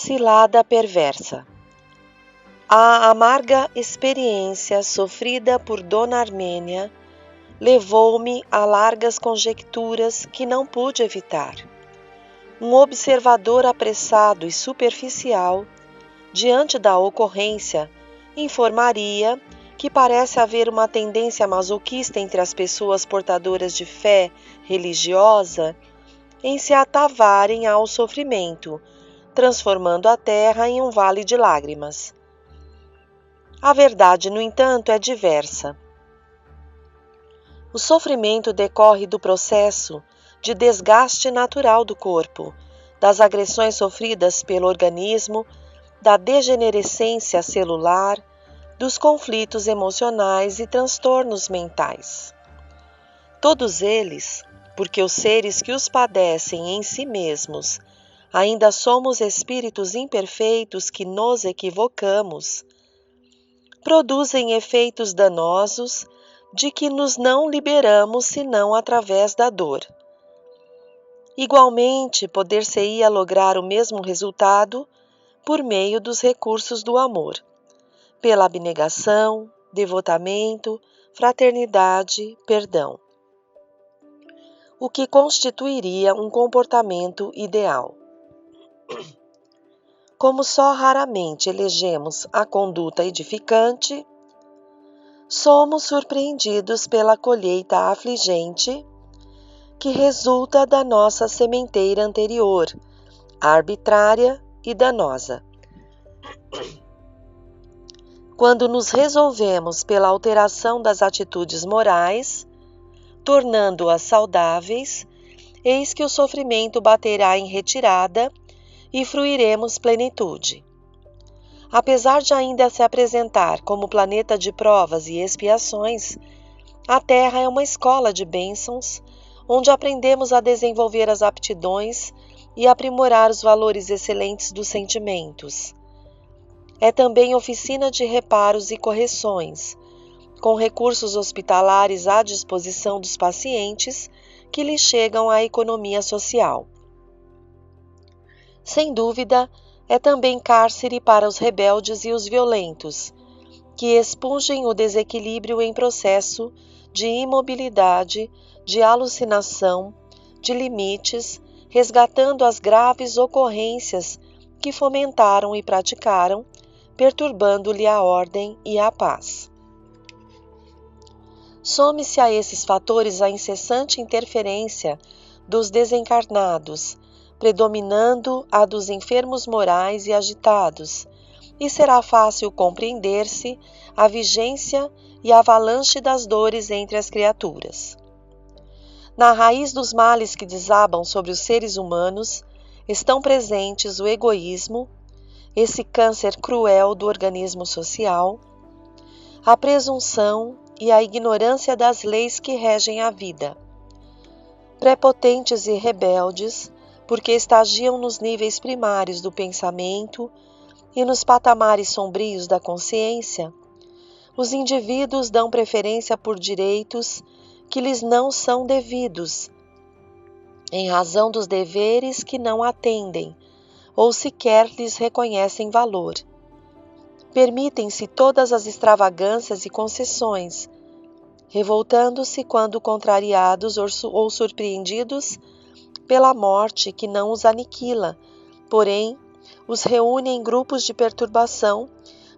Cilada perversa. A amarga experiência sofrida por Dona Armênia levou-me a largas conjecturas que não pude evitar. Um observador apressado e superficial, diante da ocorrência, informaria que parece haver uma tendência masoquista entre as pessoas portadoras de fé religiosa em se atavarem ao sofrimento, transformando a terra em um vale de lágrimas. A verdade, no entanto, é diversa. O sofrimento decorre do processo de desgaste natural do corpo, das agressões sofridas pelo organismo, da degenerescência celular, dos conflitos emocionais e transtornos mentais. Todos eles, porque os seres que os padecem em si mesmos ainda somos espíritos imperfeitos que nos equivocamos, produzem efeitos danosos de que nos não liberamos senão através da dor. Igualmente, poder-se-ia lograr o mesmo resultado por meio dos recursos do amor, pela abnegação, devotamento, fraternidade, perdão, o que constituiria um comportamento ideal. Como só raramente elegemos a conduta edificante, somos surpreendidos pela colheita afligente que resulta da nossa sementeira anterior, arbitrária e danosa. Quando nos resolvemos pela alteração das atitudes morais, tornando-as saudáveis, eis que o sofrimento baterá em retirada e fruiremos plenitude. Apesar de ainda se apresentar como planeta de provas e expiações, a Terra é uma escola de bênçãos, onde aprendemos a desenvolver as aptidões e aprimorar os valores excelentes dos sentimentos. É também oficina de reparos e correções, com recursos hospitalares à disposição dos pacientes que lhes chegam à economia social. Sem dúvida, é também cárcere para os rebeldes e os violentos, que expungem o desequilíbrio em processo de imobilidade, de alucinação, de limites, resgatando as graves ocorrências que fomentaram e praticaram, perturbando-lhe a ordem e a paz. Some-se a esses fatores a incessante interferência dos desencarnados, predominando a dos enfermos morais e agitados, e será fácil compreender-se a vigência e a avalanche das dores entre as criaturas. Na raiz dos males que desabam sobre os seres humanos estão presentes o egoísmo, esse câncer cruel do organismo social, a presunção e a ignorância das leis que regem a vida. Prepotentes e rebeldes, porque estagiam nos níveis primários do pensamento e nos patamares sombrios da consciência, os indivíduos dão preferência por direitos que lhes não são devidos, em razão dos deveres que não atendem ou sequer lhes reconhecem valor. Permitem-se todas as extravagâncias e concessões, revoltando-se quando contrariados ou surpreendidos pela morte que não os aniquila, porém os reúne em grupos de perturbação,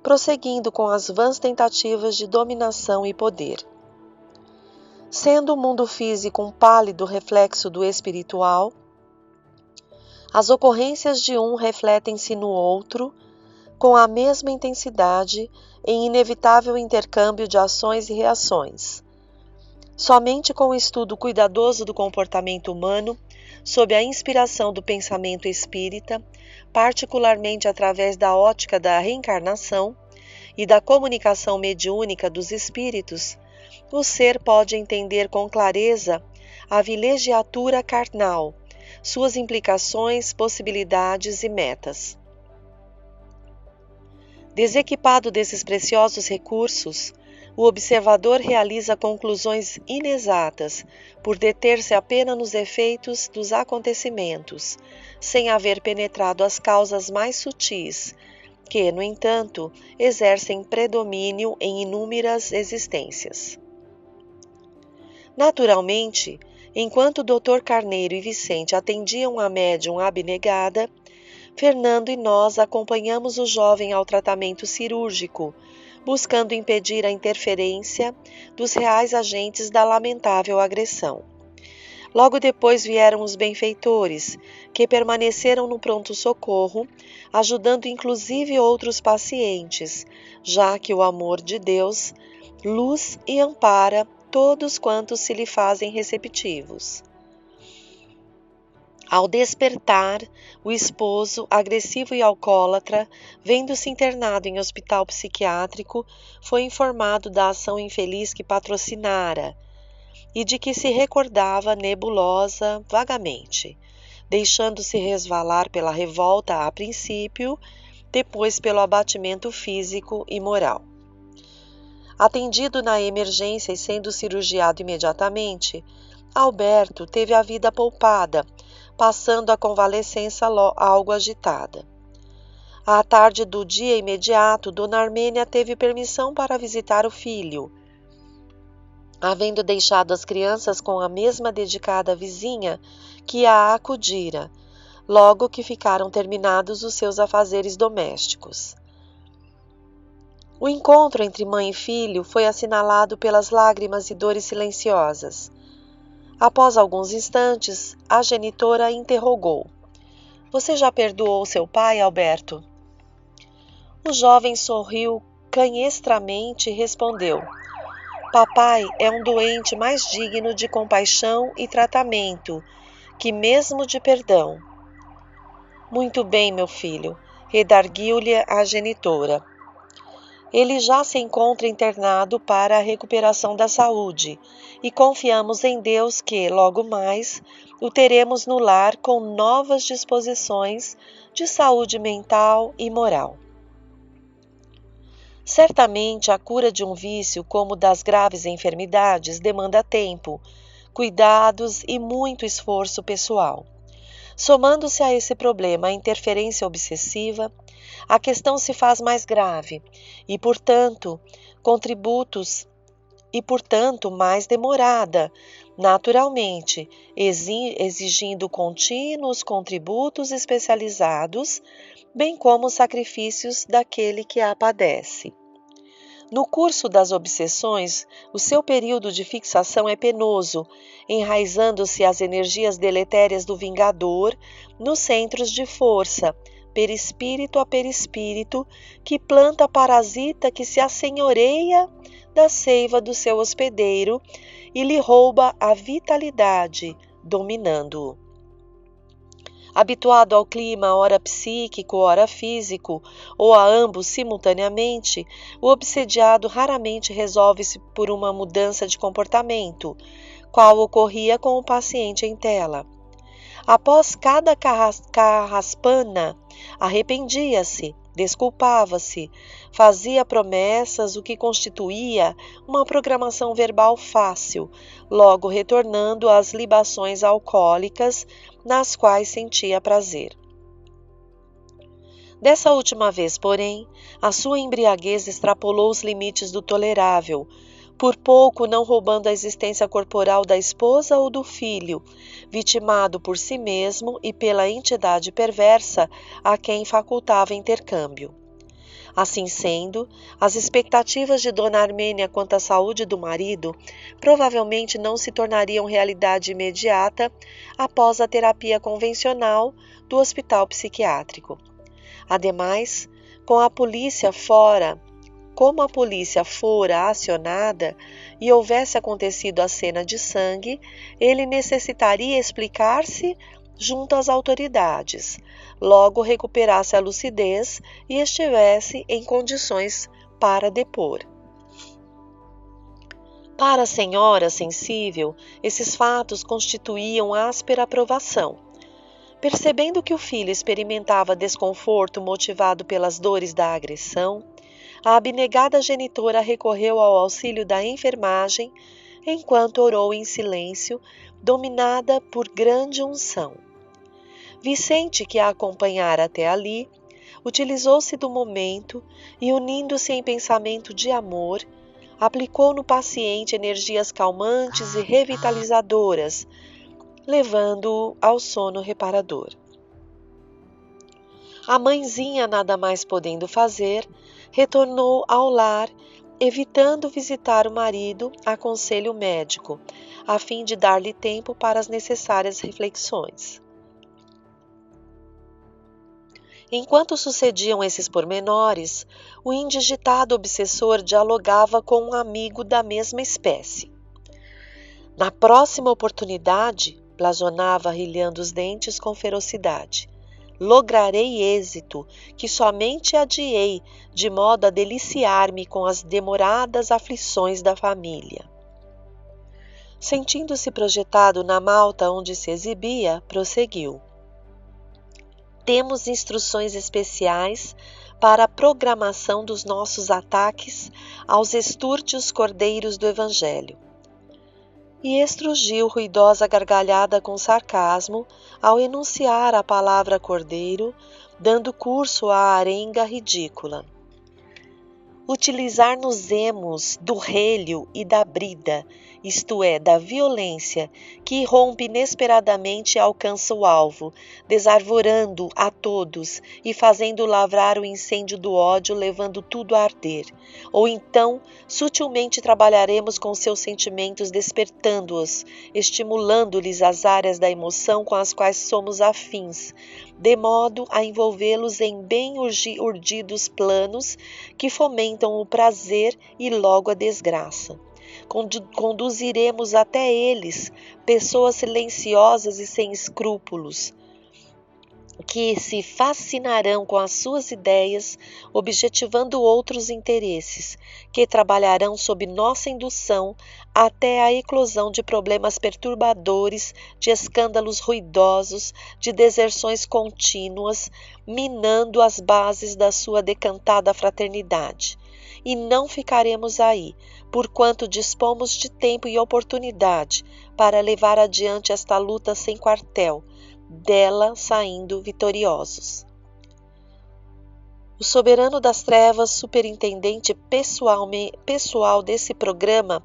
prosseguindo com as vãs tentativas de dominação e poder. Sendo o mundo físico um pálido reflexo do espiritual, as ocorrências de um refletem-se no outro com a mesma intensidade em inevitável intercâmbio de ações e reações. Somente com o estudo cuidadoso do comportamento humano, sob a inspiração do pensamento espírita, particularmente através da ótica da reencarnação e da comunicação mediúnica dos espíritos, o ser pode entender com clareza a vilegiatura carnal, suas implicações, possibilidades e metas. Desequipado desses preciosos recursos, o observador realiza conclusões inexatas, por deter-se apenas nos efeitos dos acontecimentos, sem haver penetrado as causas mais sutis, que, no entanto, exercem predomínio em inúmeras existências. Naturalmente, enquanto o Dr. Carneiro e Vicente atendiam a médium abnegada, Fernando e nós acompanhamos o jovem ao tratamento cirúrgico, buscando impedir a interferência dos reais agentes da lamentável agressão. Logo depois vieram os benfeitores, que permaneceram no pronto-socorro, ajudando inclusive outros pacientes, já que o amor de Deus luz e ampara todos quantos se lhe fazem receptivos. Ao despertar, o esposo, agressivo e alcoólatra, vendo-se internado em hospital psiquiátrico, foi informado da ação infeliz que patrocinara e de que se recordava nebulosa, vagamente, deixando-se resvalar pela revolta a princípio, depois pelo abatimento físico e moral. Atendido na emergência e sendo cirurgiado imediatamente, Alberto teve a vida poupada, passando a convalescença algo agitada. À tarde do dia imediato, Dona Armênia teve permissão para visitar o filho, havendo deixado as crianças com a mesma dedicada vizinha que a acudira, logo que ficaram terminados os seus afazeres domésticos. O encontro entre mãe e filho foi assinalado pelas lágrimas e dores silenciosas. Após alguns instantes, a genitora interrogou: "Você já perdoou seu pai, Alberto?" O jovem sorriu canhestramente e respondeu: "Papai é um doente mais digno de compaixão e tratamento, que mesmo de perdão." "Muito bem, meu filho", redarguiu-lhe a genitora. "Ele já se encontra internado para a recuperação da saúde e confiamos em Deus que, logo mais, o teremos no lar com novas disposições de saúde mental e moral." Certamente, a cura de um vício como das graves enfermidades demanda tempo, cuidados e muito esforço pessoal. Somando-se a esse problema a interferência obsessiva, a questão se faz mais grave e, portanto, mais demorada, naturalmente, exigindo contínuos contributos especializados, bem como os sacrifícios daquele que a padece. No curso das obsessões, o seu período de fixação é penoso, enraizando-se as energias deletérias do vingador nos centros de força, perispírito a perispírito, que planta a parasita que se assenhoreia da seiva do seu hospedeiro e lhe rouba a vitalidade, dominando-o. Habituado ao clima ora psíquico, ora físico, ou a ambos simultaneamente, o obsediado raramente resolve-se por uma mudança de comportamento, qual ocorria com o paciente em tela. Após cada carraspana, arrependia-se, desculpava-se, fazia promessas, o que constituía uma programação verbal fácil, logo retornando às libações alcoólicas nas quais sentia prazer. Dessa última vez, porém, a sua embriaguez extrapolou os limites do tolerável, por pouco não roubando a existência corporal da esposa ou do filho, vitimado por si mesmo e pela entidade perversa a quem facultava intercâmbio. Assim sendo, as expectativas de Dona Armênia quanto à saúde do marido provavelmente não se tornariam realidade imediata após a terapia convencional do hospital psiquiátrico. Ademais, como a polícia fora acionada e houvesse acontecido a cena de sangue, ele necessitaria explicar-se junto às autoridades, logo recuperasse a lucidez e estivesse em condições para depor. Para a senhora sensível, esses fatos constituíam áspera provação. Percebendo que o filho experimentava desconforto motivado pelas dores da agressão, a abnegada genitora recorreu ao auxílio da enfermagem, enquanto orou em silêncio, dominada por grande unção. Vicente, que a acompanhara até ali, utilizou-se do momento e, unindo-se em pensamento de amor, aplicou no paciente energias calmantes e revitalizadoras, levando-o ao sono reparador. A mãezinha, nada mais podendo fazer, retornou ao lar, evitando visitar o marido a conselho médico, a fim de dar-lhe tempo para as necessárias reflexões. Enquanto sucediam esses pormenores, o indigitado obsessor dialogava com um amigo da mesma espécie. Na próxima oportunidade, blasonava rilhando os dentes com ferocidade, lograrei êxito que somente adiei, de modo a deliciar-me com as demoradas aflições da família. Sentindo-se projetado na malta onde se exibia, prosseguiu. Temos instruções especiais para a programação dos nossos ataques aos estúrdios cordeiros do Evangelho. E estrugiu ruidosa gargalhada com sarcasmo ao enunciar a palavra cordeiro, dando curso à arenga ridícula. Utilizar-nos-emos do relho e da brida, isto é, da violência, que irrompe inesperadamente e alcança o alvo, desarvorando a todos e fazendo lavrar o incêndio do ódio, levando tudo a arder. Ou então, sutilmente trabalharemos com seus sentimentos, despertando-os, estimulando-lhes as áreas da emoção com as quais somos afins, de modo a envolvê-los em bem urdidos planos que fomentam o prazer e logo a desgraça. Conduziremos até eles pessoas silenciosas e sem escrúpulos, que se fascinarão com as suas ideias, objetivando outros interesses, que trabalharão sob nossa indução até a eclosão de problemas perturbadores, de escândalos ruidosos, de deserções contínuas, minando as bases da sua decantada fraternidade. E não ficaremos aí, porquanto dispomos de tempo e oportunidade para levar adiante esta luta sem quartel, dela saindo vitoriosos. O soberano das trevas, superintendente pessoal desse programa,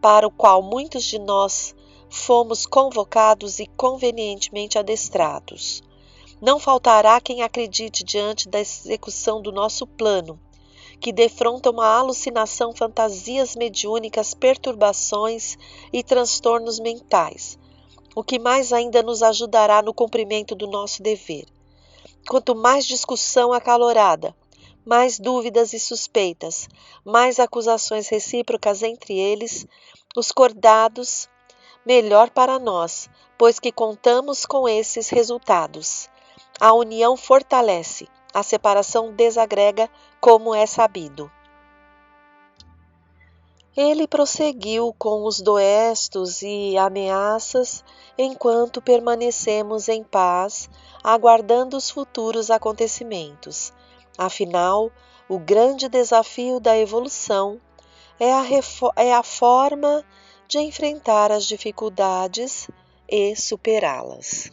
para o qual muitos de nós fomos convocados e convenientemente adestrados. Não faltará quem acredite diante da execução do nosso plano, que defronta uma alucinação, fantasias mediúnicas, perturbações e transtornos mentais, o que mais ainda nos ajudará no cumprimento do nosso dever. Quanto mais discussão acalorada, mais dúvidas e suspeitas, mais acusações recíprocas entre eles, os cordados, melhor para nós, pois que contamos com esses resultados. A união fortalece, a separação desagrega, como é sabido. Ele prosseguiu com os doestos e ameaças, enquanto permanecemos em paz, aguardando os futuros acontecimentos. Afinal, o grande desafio da evolução é a forma de enfrentar as dificuldades e superá-las.